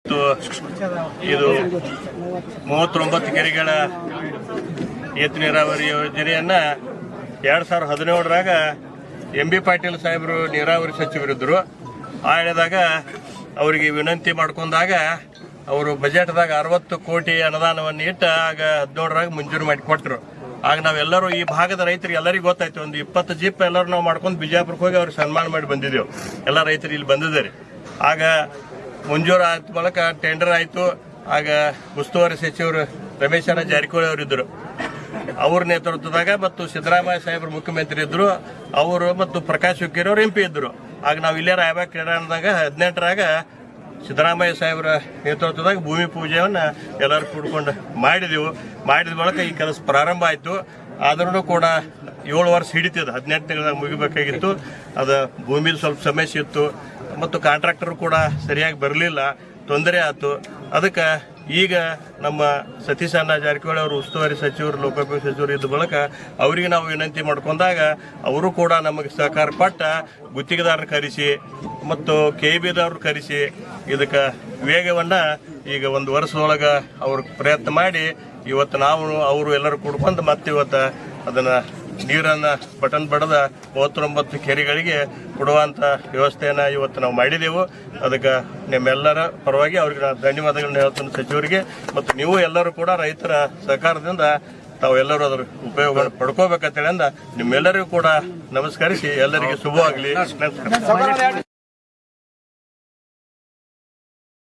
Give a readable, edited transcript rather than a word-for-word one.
ಮತ್ತು ಇದು 39 ಕೆರೆಗಳ ಏತ ನೀರಾವರಿ ಯೋಜನೆಯನ್ನ 2017ರಾಗ ಎಂ ಬಿ ಪಾಟೀಲ್ ಸಾಹೇಬರು ನೀರಾವರಿ ಸಚಿವರಿದ್ದರು. ಆ ಹೇಳಿದಾಗ ಅವರಿಗೆ ವಿನಂತಿ ಮಾಡ್ಕೊಂಡಾಗ ಅವರು ಬಜೆಟ್ದಾಗ 60 ಕೋಟಿ ಅನುದಾನವನ್ನು ಇಟ್ಟು ಆಗ 17ರಾಗ ಮಂಜೂರು ಮಾಡಿ ಕೊಟ್ಟರು. ಆಗ ನಾವೆಲ್ಲರೂ ಈ ಭಾಗದ ರೈತರಿಗೆ ಎಲ್ಲರಿಗೂ ಗೊತ್ತಾಯ್ತು. ಒಂದು 20 ಜೀಪ್ ಎಲ್ಲರೂ ನಾವು ಮಾಡ್ಕೊಂಡು ಬಿಜಾಪುರಕ್ಕೆ ಹೋಗಿ ಅವ್ರಿಗೆ ಸನ್ಮಾನ ಮಾಡಿ ಬಂದಿದ್ದೆವು. ಎಲ್ಲ ರೈತರು ಇಲ್ಲಿ ಬಂದಿದ್ದಾರೆ. ಆಗ ಮಂಜೂರು ಆದ ಬಳಿಕ ಟೆಂಡರ್ ಆಯಿತು. ಆಗ ಉಸ್ತುವಾರಿ ಸಚಿವರು ರಮೇಶ್ ಜಾರಕಿಹೊಳಿ ಅವರಿದ್ದರು. ಅವ್ರ ನೇತೃತ್ವದಾಗ ಮತ್ತು ಸಿದ್ದರಾಮಯ್ಯ ಸಾಹೇಬರು ಮುಖ್ಯಮಂತ್ರಿ ಇದ್ರು. ಅವರು ಮತ್ತು ಪ್ರಕಾಶ್ ಹುಕ್ಕೇರಿ ಅವರು MP ಇದ್ರು. ಆಗ ನಾವು ಇಲ್ಲೇ ರಾಯಬಾಗ್ ಕ್ರೀಡಾಂಗಣದಾಗ 18ರಾಗ ಸಿದ್ದರಾಮಯ್ಯ ಸಾಹೇಬರ ನೇತೃತ್ವದಾಗ ಭೂಮಿ ಪೂಜೆಯನ್ನು ಎಲ್ಲರೂ ಕೂಡ್ಕೊಂಡು ಮಾಡಿದ ಬಳಿಕ ಈ ಕೆಲಸ ಪ್ರಾರಂಭ ಆಯಿತು. ಆದ್ರೂ ಕೂಡ 7 ವರ್ಷ ಹಿಡಿತಿದ್ದು, 18 ತಿಂಗಳಾಗ ಮುಗಿಬೇಕಾಗಿತ್ತು. ಅದು ಭೂಮಿದು ಸ್ವಲ್ಪ ಸಮಸ್ಯೆ ಇತ್ತು ಮತ್ತು ಕಾಂಟ್ರಾಕ್ಟರ್ ಕೂಡ ಸರಿಯಾಗಿ ಬರಲಿಲ್ಲ, ತೊಂದರೆ ಆಯ್ತು. ಅದಕ್ಕೆ ಈಗ ನಮ್ಮ ಸತೀಶ್ ಜಾರಕಿಹೊಳಿ ಅವರು ಉಸ್ತುವಾರಿ ಸಚಿವರು, ಲೋಕೋಪಯೋಗಿ ಸಚಿವರು ಇದ್ದ ಬಳಿಕ ಅವರಿಗೆ ನಾವು ವಿನಂತಿ ಮಾಡ್ಕೊಂಡಾಗ ಅವರು ಕೂಡ ನಮಗೆ ಸಹಕಾರ ಕೊಟ್ಟ ಗುತ್ತಿಗೆದಾರರು ಕರೆಸಿ ಮತ್ತು KBದವ್ರು ಕರೆಸಿ ಇದಕ್ಕೆ ವೇಗವನ್ನು ಈಗ 1 ವರ್ಷದೊಳಗೆ ಅವ್ರ ಪ್ರಯತ್ನ ಮಾಡಿ ಇವತ್ತು ನಾವು ಅವರು ಎಲ್ಲರೂ ಕೂಡ್ಕೊಂಡು ಮತ್ತೆ ಇವತ್ತು ಅದನ್ನು ನೀರನ್ನು ಬಟನ್ ಬಡದ 39 ಕೆರೆಗಳಿಗೆ ಕೊಡುವಂಥ ವ್ಯವಸ್ಥೆಯನ್ನು ಇವತ್ತು ನಾವು ಮಾಡಿದೆವು. ಅದಕ್ಕೆ ನಿಮ್ಮೆಲ್ಲರ ಪರವಾಗಿ ಅವ್ರಿಗೆ ನಾನು ಧನ್ಯವಾದಗಳನ್ನ ಹೇಳ್ತೀನಿ ಸಚಿವರಿಗೆ. ಮತ್ತು ನೀವು ಎಲ್ಲರೂ ಕೂಡ ರೈತರ ಸಹಕಾರದಿಂದ ತಾವೆಲ್ಲರೂ ಅದರ ಉಪಯೋಗ ಪಡ್ಕೋಬೇಕಂತೇಳಿ ನಿಮ್ಮೆಲ್ಲರಿಗೂ ಕೂಡ ನಮಸ್ಕರಿಸಿ ಎಲ್ಲರಿಗೆ ಶುಭವಾಗಲಿ. ನಮಸ್ಕಾರ.